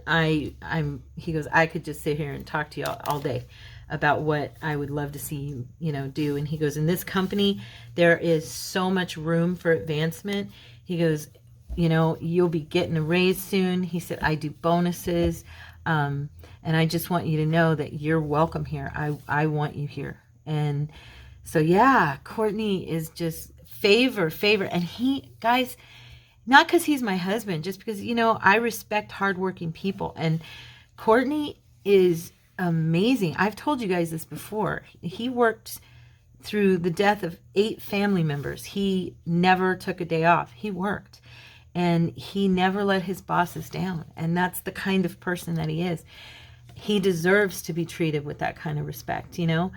he goes, I could just sit here and talk to you all day about what I would love to see you, you know, do. And he goes, in this company, there is so much room for advancement. He goes, you know, you'll be getting a raise soon. He said, I do bonuses. And I just want you to know that you're welcome here. I want you here. And so, yeah, Courtney is just favor. And he, guys, not because he's my husband, just because, you know, I respect hardworking people. And Courtney is amazing. I've told you guys this before. He worked through the death of 8 family members. He never took a day off. He worked. And he never let his bosses down. And that's the kind of person that he is. He deserves to be treated with that kind of respect, you know.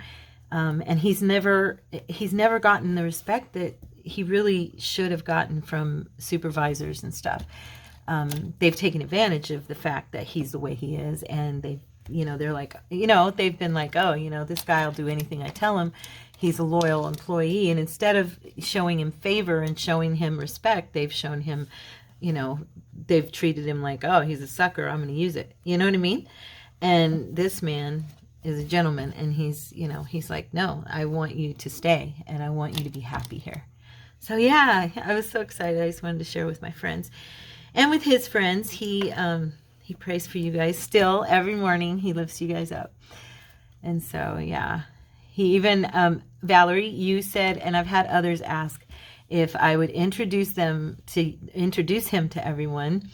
And he's never gotten the respect that he really should have gotten from supervisors and stuff. They've taken advantage of the fact that he's the way he is, and they've, you know, they're like, you know, they've been like, oh, you know, this guy will do anything I tell him. He's a loyal employee. And instead of showing him favor and showing him respect, they've shown him, you know, they've treated him like, oh, he's a sucker, I'm going to use it. You know what I mean? And this man is a gentleman, and he's, you know, he's like, no, I want you to stay, and I want you to be happy here. So yeah, I was so excited. I just wanted to share with my friends and with his friends. He prays for you guys still every morning. He lifts you guys up. And so, yeah, he even, Valerie, you said, and I've had others ask if I would introduce him to everyone.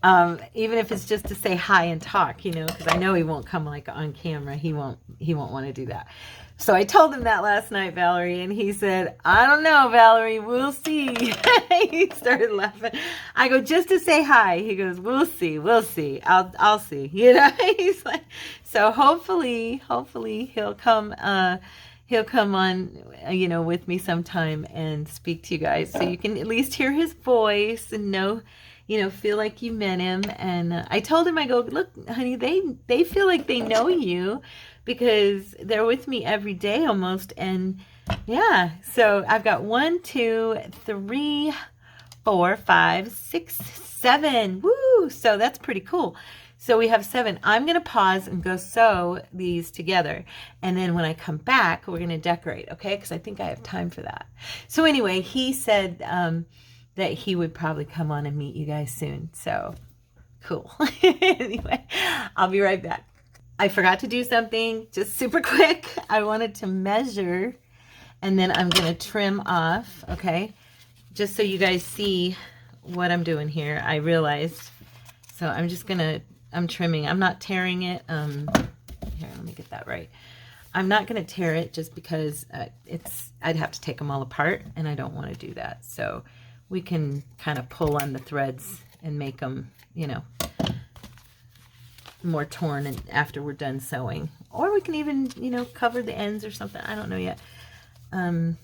Even if it's just to say hi and talk, you know, because I know he won't come like on camera. He won't want to do that. So I told him that last night, Valerie, and he said, I don't know, Valerie, we'll see. He started laughing. I go, just to say hi. He goes, we'll see. I'll see. You know, he's like, so hopefully he'll come on, you know, with me sometime and speak to you guys, so you can at least hear his voice and know, you know, feel like you met him. And I told him, I go, look, honey, they feel like they know you because they're with me every day almost. And yeah, so I've got 1, 2, 3, 4, 5, 6, 7. Woo! So that's pretty cool. So we have 7. I'm going to pause and go sew these together. And then when I come back, we're going to decorate, okay? Because I think I have time for that. So anyway, he said that he would probably come on and meet you guys soon. So cool. Anyway, I'll be right back. I forgot to do something just super quick. I wanted to measure, and then I'm going to trim off, okay? Just so you guys see what I'm doing here. I realized. So I'm just going to, I'm trimming. I'm not tearing it. Here, let me get that right. I'm not going to tear it just because I'd have to take them all apart, and I don't want to do that. So we can kind of pull on the threads and make them, you know, more torn and after we're done sewing. Or we can even, you know, cover the ends or something. I don't know yet. I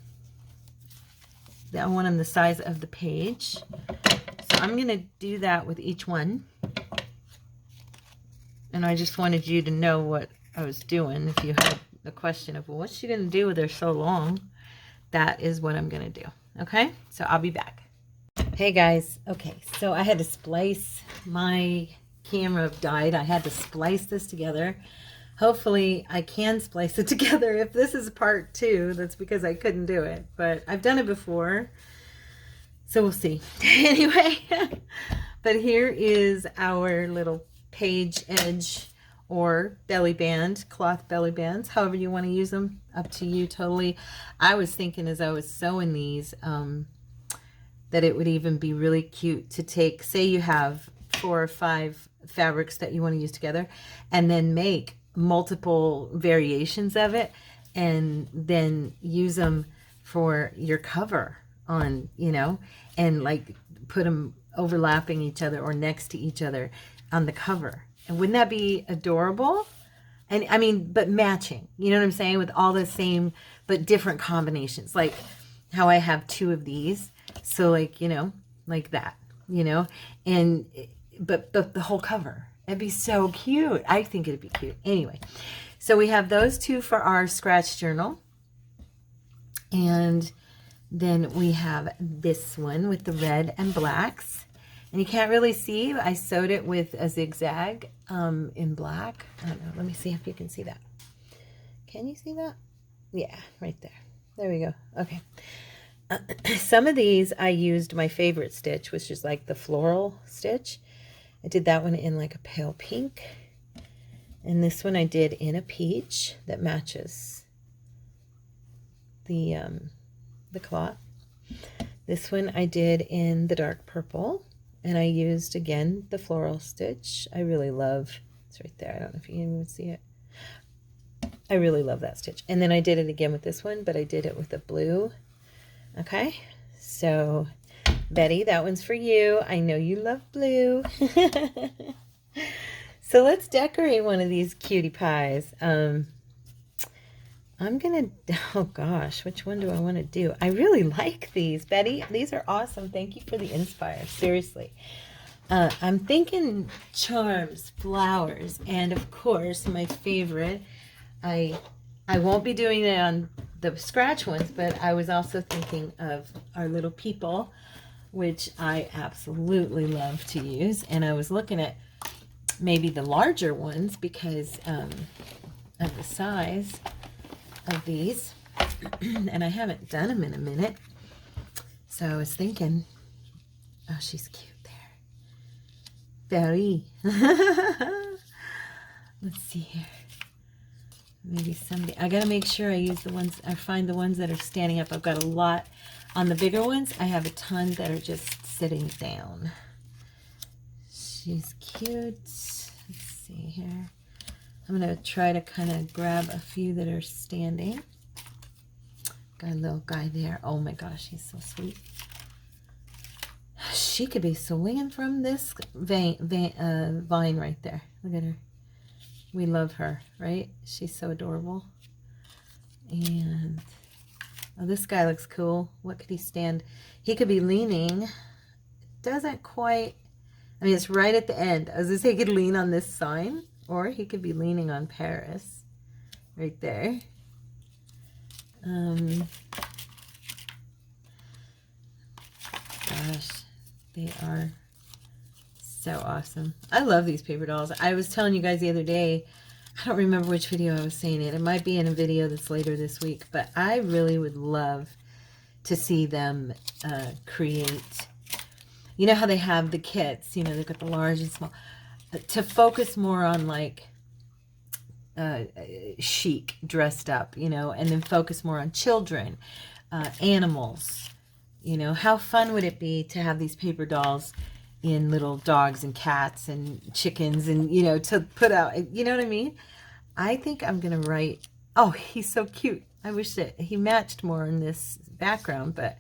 want them the size of the page. So I'm going to do that with each one. And I just wanted you to know what I was doing. If you had the question of, well, what's she going to do with her so long? That is what I'm going to do. Okay? So I'll be back. Hey guys. Okay, so I had to splice, my camera died. I had to splice this together. Hopefully I can splice it together. If this is part 2, that's because I couldn't do it. But I've done it before. So we'll see. Anyway, but here is our little page edge or belly band, cloth belly bands, however you want to use them, up to you totally. I was thinking as I was sewing these that it would even be really cute to take, say you have 4 or 5 fabrics that you want to use together, and then make multiple variations of it, and then use them for your cover on, you know, and like put them overlapping each other or next to each other on the cover. And wouldn't that be adorable? And I mean, but matching, you know what I'm saying? With all the same, but different combinations. Like how I have 2 of these. So like, you know, like that, you know, and, but the whole cover. It'd be so cute. I think it'd be cute. Anyway, so we have those 2 for our scratch journal. And then we have this one with the red and blacks. And you can't really see, I sewed it with a zigzag in black. I don't know, let me see if you can see that. Can you see that? Yeah, right there. There we go. Okay. Some of these I used my favorite stitch, which is like the floral stitch. I did that one in like a pale pink. And this one I did in a peach that matches the cloth. This one I did in the dark purple. And I used, again, the floral stitch. I really love, it's right there. I don't know if you can even see it. I really love that stitch. And then I did it again with this one, but I did it with the blue. Okay, so Betty, that one's for you. I know you love blue. So let's decorate one of these cutie pies. I'm gonna, oh gosh, which one do I want to do? I really like these, Betty. These are awesome. Thank you for the inspire, seriously. I'm thinking charms, flowers, and of course, my favorite, I won't be doing it on the scratch ones, but I was also thinking of our little people, which I absolutely love to use. And I was looking at maybe the larger ones because of the size of these, and I haven't done them in a minute. So I was thinking, oh, she's cute there. Very. Let's see here. Maybe somebody, I gotta make sure I use the ones, I find the ones that are standing up. I've got a lot on the bigger ones. I have a ton that are just sitting down. She's cute. Let's see here. I'm going to try to kind of grab a few that are standing. Got a little guy there. Oh my gosh, he's so sweet. She could be swinging from this vine right there. Look at her. We love her, right? She's so adorable. And oh, this guy looks cool. What could he stand? He could be leaning. Doesn't quite, I mean, it's right at the end. I was going to say he could lean on this sign. Or he could be leaning on Paris, right there. Gosh, they are so awesome. I love these paper dolls. I was telling you guys the other day, I don't remember which video I was saying it. It might be in a video that's later this week, but I really would love to see them create. You know how they have the kits, you know, they've got the large and small. To focus more on like chic dressed up, you know, and then focus more on children, animals, you know. How fun would it be to have these paper dolls in little dogs and cats and chickens and, you know, to put out, you know what I mean? I think I'm going to write, oh, he's so cute. I wish that he matched more in this background, but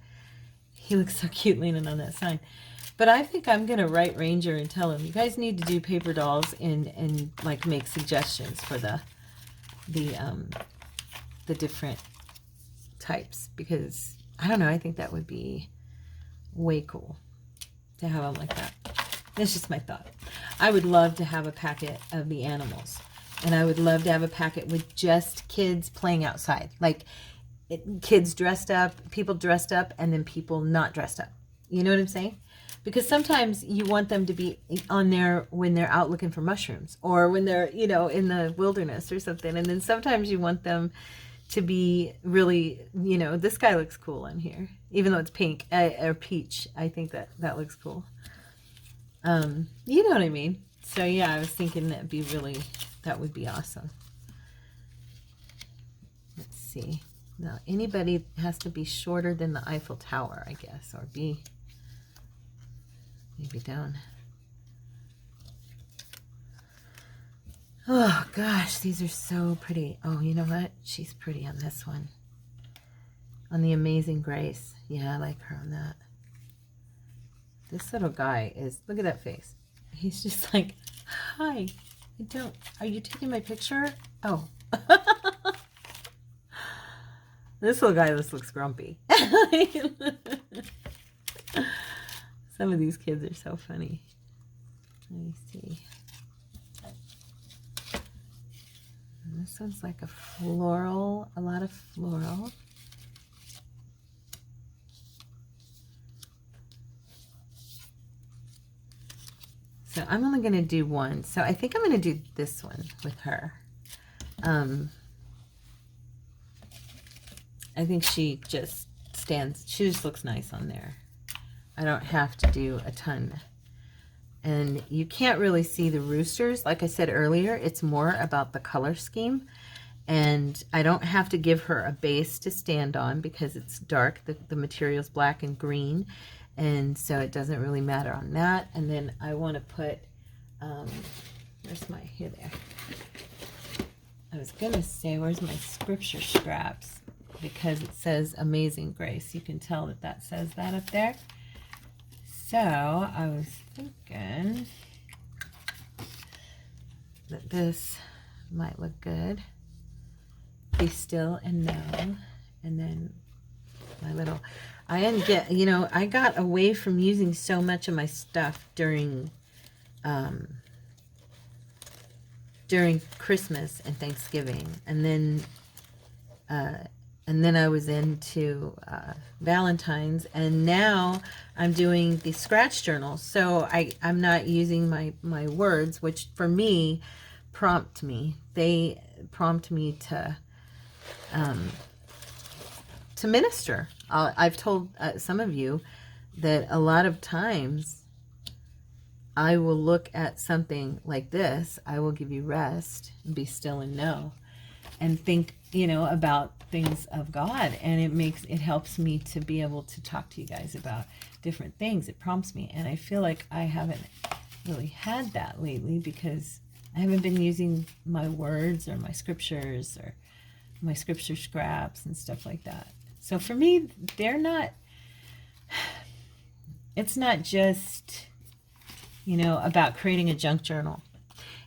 he looks so cute leaning on that sign. But I think I'm going to write Ranger and tell him, you guys need to do paper dolls and like make suggestions for the different types, because I don't know, I think that would be way cool to have them like that. That's just my thought. I would love to have a packet of the animals, and I would love to have a packet with just kids playing outside, like kids dressed up, people dressed up, and then people not dressed up. You know what I'm saying? Because sometimes you want them to be on there when they're out looking for mushrooms, or when they're, you know, in the wilderness or something. And then sometimes you want them to be really, you know, this guy looks cool on here, even though it's pink or peach. I think that looks cool. You know what I mean? So yeah, I was thinking that would be awesome. Let's see. Now, anybody has to be shorter than the Eiffel Tower, I guess, or be maybe down. Oh gosh, these are so pretty. Oh, you know what? She's pretty on this one. On the Amazing Grace. Yeah, I like her on that. This little guy is, look at that face. He's just like, hi, are you taking my picture? Oh. This little guy just looks grumpy. Some of these kids are so funny. Let me see. And this one's like a floral, a lot of floral. So I'm only going to do one. So I think I'm going to do this one with her. I think she just looks nice on there. I don't have to do a ton. And you can't really see the roosters. Like I said earlier, it's more about the color scheme. And I don't have to give her a base to stand on because it's dark. The material's black and green. And so it doesn't really matter on that. And then I want to put, here there. I was going to say, where's my scripture scraps? Because it says Amazing Grace. You can tell that that says that up there. So I was thinking that this might look good. Be still and know. And then my little, I got away from using so much of my stuff during Christmas and Thanksgiving, and then I was into Valentine's, and now I'm doing the scratch journals. So I'm not using my words, which for me prompt me. They prompt me to minister. I've told some of you that a lot of times I will look at something like this. I will give you rest and be still and know, and think, about things of God. And it helps me to be able to talk to you guys about different things. It prompts me. And I feel like I haven't really had that lately because I haven't been using my words or my scriptures or my scripture scraps and stuff like that. So for me, it's not just, about creating a junk journal.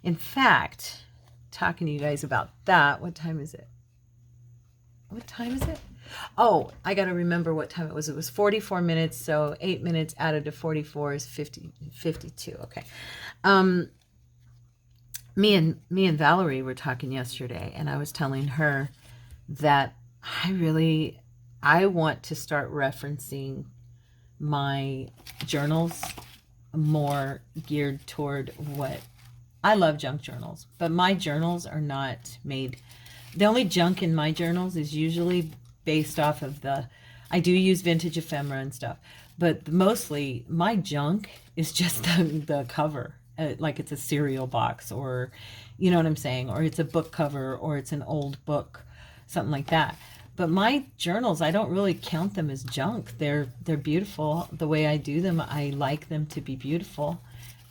In fact, talking to you guys about that, what time is it? Oh, I got to remember what time it was. It was 44 minutes, so 8 minutes added to 44 is 52. Okay. Me and Valerie were talking yesterday, and I was telling her that I want to start referencing my journals more geared toward what I love. Junk journals, but my journals are not made. The only junk in my journals is usually based off of I do use vintage ephemera and stuff, but mostly my junk is just the cover, like it's a cereal box, or you know what I'm saying, or it's a book cover, or it's an old book, something like that. But my journals, I don't really count them as junk. They're beautiful. The way I do them, I like them to be beautiful.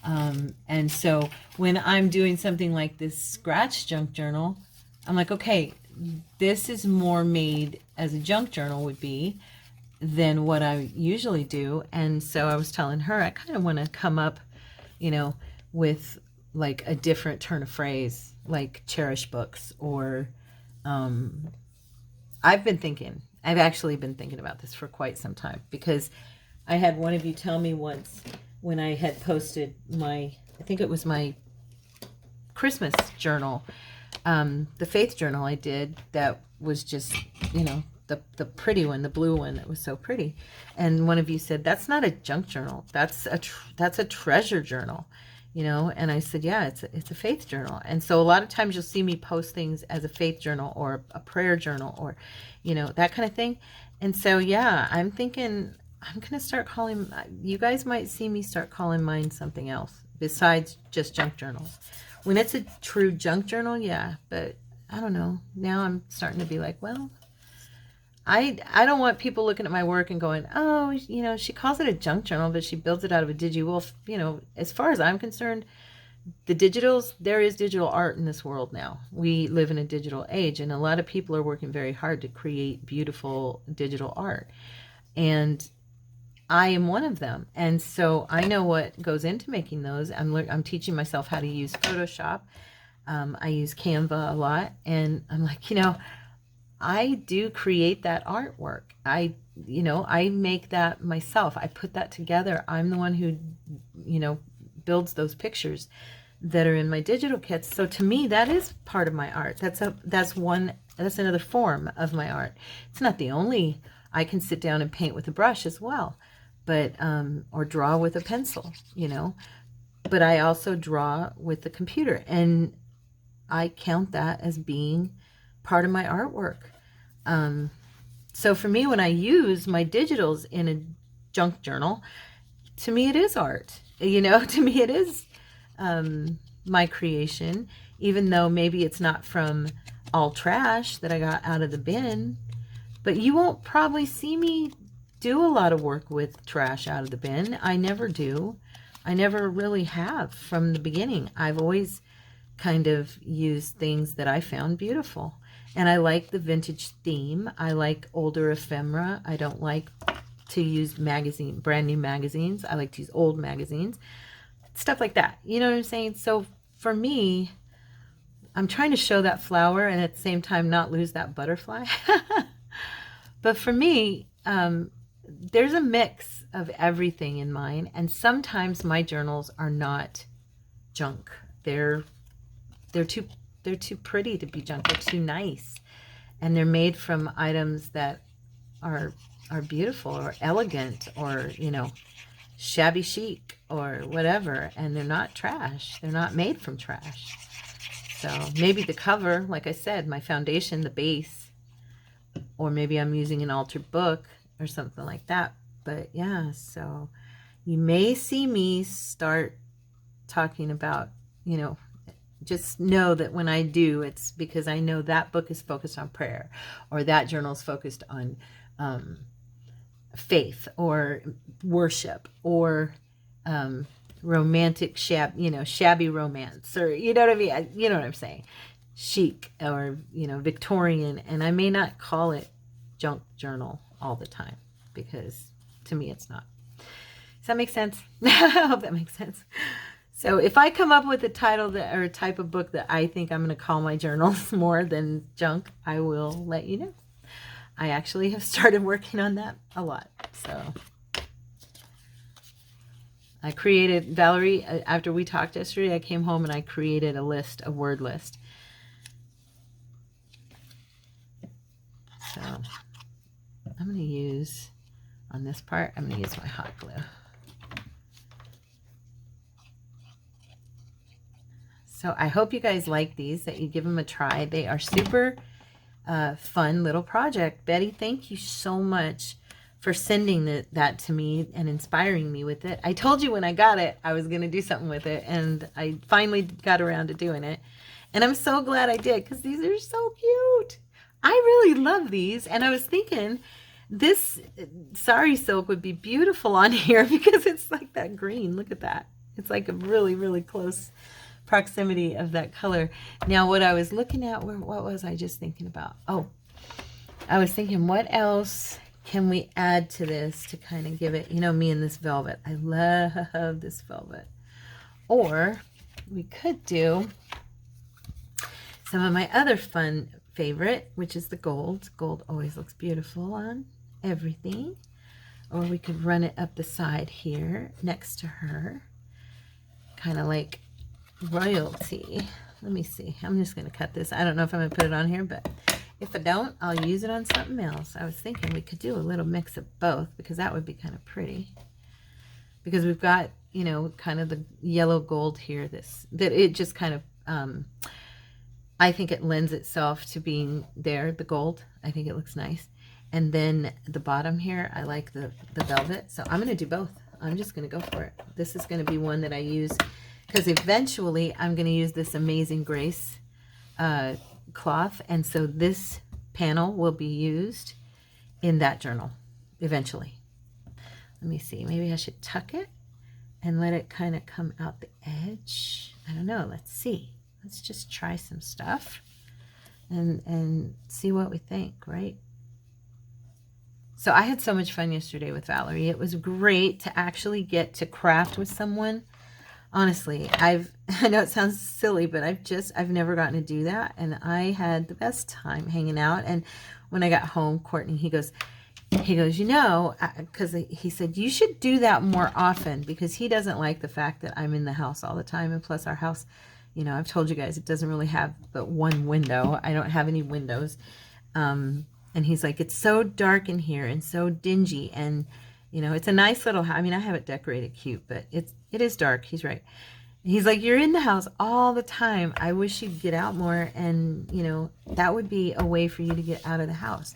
And so when I'm doing something like this scratch junk journal, I'm like, okay, this is more made as a junk journal would be than what I usually do. And so I was telling her, I kind of want to come up, with like a different turn of phrase, like cherish books, or I've actually been thinking about this for quite some time, because I had one of you tell me once when I had posted I think it was my Christmas journal, the faith journal I did, that was just, the pretty one, the blue one that was so pretty. And one of you said, that's not a junk journal. That's a treasure journal, and I said, yeah, it's a faith journal. And so a lot of times you'll see me post things as a faith journal or a prayer journal, or, that kind of thing. And so, yeah, I'm thinking I'm going to start calling, you guys might see me start calling mine something else besides just junk journals. When it's a true junk journal, yeah, but I don't know. Now I'm starting to be like, well, I don't want people looking at my work and going, oh, she calls it a junk journal, but she builds it out of a digi. Well, as far as I'm concerned, the digitals, there is digital art in this world now. We live in a digital age, and a lot of people are working very hard to create beautiful digital art. And I am one of them. And so I know what goes into making those. I'm teaching myself how to use Photoshop. I use Canva a lot. And I'm like, I do create that artwork. I make that myself. I put that together. I'm the one who, builds those pictures that are in my digital kits. So to me, that is part of my art. That's another form of my art. It's not the only. I can sit down and paint with a brush as well, but or draw with a pencil, But I also draw with the computer, and I count that as being part of my artwork. So for me, when I use my digitals in a junk journal, to me it is art. To me it is my creation, even though maybe it's not from all trash that I got out of the bin. But you won't probably see me do a lot of work with trash out of the bin. I never do. I never really have from the beginning. I've always kind of used things that I found beautiful. And I like the vintage theme. I like older ephemera. I don't like to use brand new magazines. I like to use old magazines. Stuff like that. You know what I'm saying? So for me, I'm trying to show that flower and at the same time not lose that butterfly. But for me, there's a mix of everything in mine. And sometimes my journals are not junk. They're too pretty to be junk. They're too nice, and they're made from items that are beautiful or elegant or shabby chic or whatever, and they're not trash. They're not made from trash. So maybe the cover, like I said, my foundation, the base, or maybe I'm using an altered book or something like that. But yeah, so you may see me start talking about, just know that when I do, it's because I know that book is focused on prayer, or that journal is focused on faith or worship, or romantic shabby romance, or you know what I mean? You know what I'm saying? Chic, or Victorian. And I may not call it junk journal all the time, because to me it's not. Does that make sense? I hope that makes sense. So if I come up with a title or a type of book that I think I'm going to call my journals more than junk, I will let you know. I actually have started working on that a lot. So I created, Valerie, after we talked yesterday, I came home and I created a word list. So I'm going to use, on this part, I'm going to use my hot glue. So I hope you guys like these, that you give them a try. They are super fun little project. Betty, thank you so much for sending that to me and inspiring me with it. I told you when I got it, I was going to do something with it, and I finally got around to doing it. And I'm so glad I did, because these are so cute. I really love these. And I was thinking this sari silk would be beautiful on here because it's like that green. Look at that. It's like a really, really close proximity of that color. Now, what I was looking at, what was I just thinking about? Oh, I was thinking, what else can we add to this to kind of give it, me and this velvet. I love this velvet. Or we could do some of my other fun favorite, which is the gold. Gold always looks beautiful on everything. Or we could run it up the side here next to her, kind of like royalty. Let me see. I'm just going to cut this. I don't know if I'm going to put it on here, but if I don't, I'll use it on something else. I was thinking we could do a little mix of both, because that would be kind of pretty. Because we've got, kind of the yellow gold here, that it just kind of, I think it lends itself to being there, the gold. I think it looks nice. And then the bottom here, I like the velvet. So I'm going to do both. I'm just going to go for it. This is going to be one that I use, because eventually I'm going to use this Amazing Grace cloth. And so this panel will be used in that journal eventually. Let me see. Maybe I should tuck it and let it kind of come out the edge. I don't know. Let's see. Let's just try some stuff and see what we think, right? So I had so much fun yesterday with Valerie. It was great to actually get to craft with someone. Honestly, I know it sounds silly, but I've never gotten to do that. And I had the best time hanging out. And when I got home, Courtney, he goes, you know, because he said, you should do that more often, because he doesn't like the fact that I'm in the house all the time. And plus our house, you know, I've told you guys, it doesn't really have but one window. I don't have any windows. And he's like, it's so dark in here and so dingy. And, you know, it's a nice little, I mean, I have it decorated cute, but it is dark. He's right. He's like, you're in the house all the time. I wish you'd get out more. And, you know, that would be a way for you to get out of the house.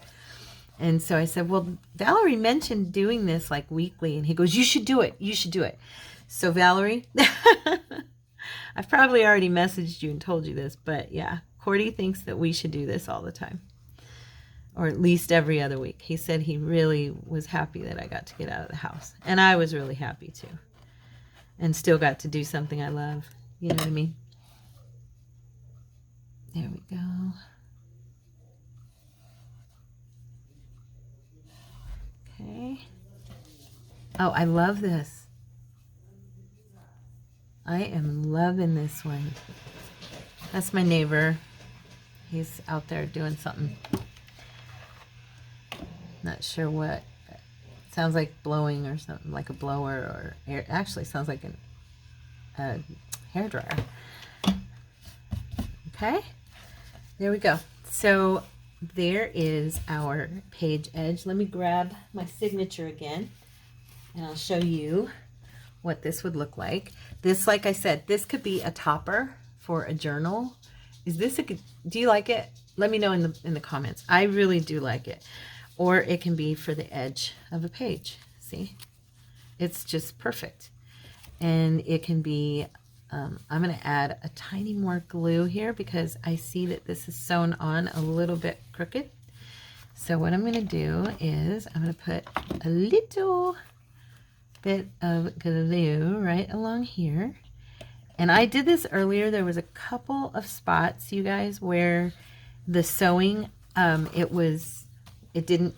And so I said, well, Valerie mentioned doing this like weekly. And he goes, you should do it. You should do it. So Valerie, I've probably already messaged you and told you this, but yeah, Cordy thinks that we should do this all the time, or at least every other week. He said he really was happy that I got to get out of the house. And I was really happy too. And still got to do something I love. You know what I mean? There we go. Okay. Oh, I love this. I am loving this one. That's my neighbor. He's out there doing something. Not sure what. Sounds like blowing or something, like a blower or air. Actually, sounds like a hairdryer. Okay, there we go. So there is our page edge. Let me grab my signature again, and I'll show you what this would look like. This, like I said, this could be a topper for a journal. Is this a good? Do you like it? Let me know in the comments. I really do like it. Or it can be for the edge of a page. See? It's just perfect. And it can be, I'm going to add a tiny more glue here because I see that this is sewn on a little bit crooked. So what I'm going to do is I'm going to put a little bit of glue right along here. And I did this earlier. There was a couple of spots, you guys, where the sewing, it didn't,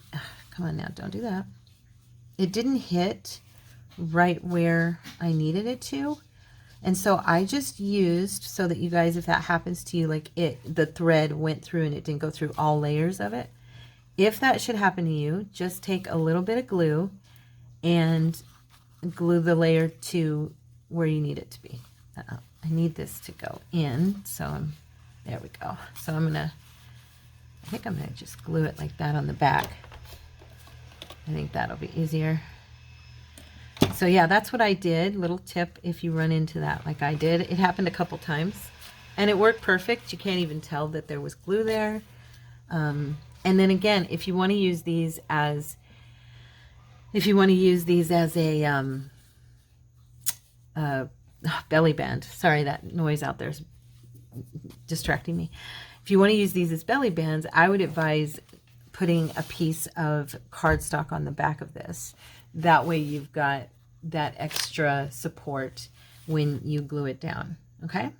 come on now, don't do that. It didn't hit right where I needed it to. And so I just used, so that you guys, if that happens to you, like the thread went through and it didn't go through all layers of it. If that should happen to you, just take a little bit of glue and glue the layer to where you need it to be. I need this to go in, so there we go. So I think I'm going to just glue it like that on the back. I think that'll be easier. So yeah, that's what I did. Little tip if you run into that like I did. It happened a couple times and it worked perfect. You can't even tell that there was glue there. And then again, if you want to use these as a belly band. Sorry, that noise out there is distracting me. If you want to use these as belly bands, I would advise putting a piece of cardstock on the back of this. That way you've got that extra support when you glue it down, okay?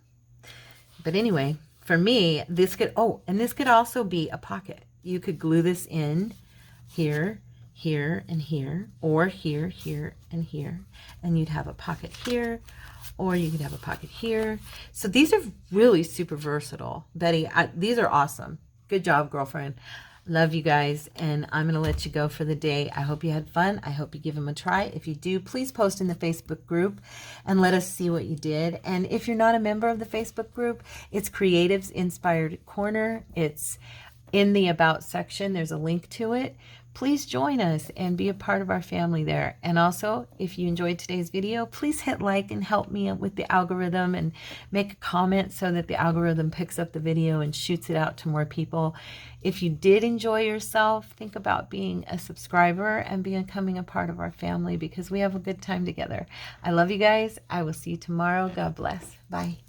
But anyway, for me, this could, and this could also be a pocket. You could glue this in here, here, and here, or here, here, and here, and you'd have a pocket here, or you could have a pocket here. So these are really super versatile. Betty, these are awesome. Good job, girlfriend. Love you guys, and I'm going to let you go for the day. I hope you had fun. I hope you give them a try. If you do, please post in the Facebook group and let us see what you did. And if you're not a member of the Facebook group, it's Creatives Inspired Corner. It's in the About section. There's a link to it. Please join us and be a part of our family there. And also, if you enjoyed today's video, please hit like and help me with the algorithm and make a comment so that the algorithm picks up the video and shoots it out to more people. If you did enjoy yourself, think about being a subscriber and becoming a part of our family because we have a good time together. I love you guys. I will see you tomorrow. God bless. Bye.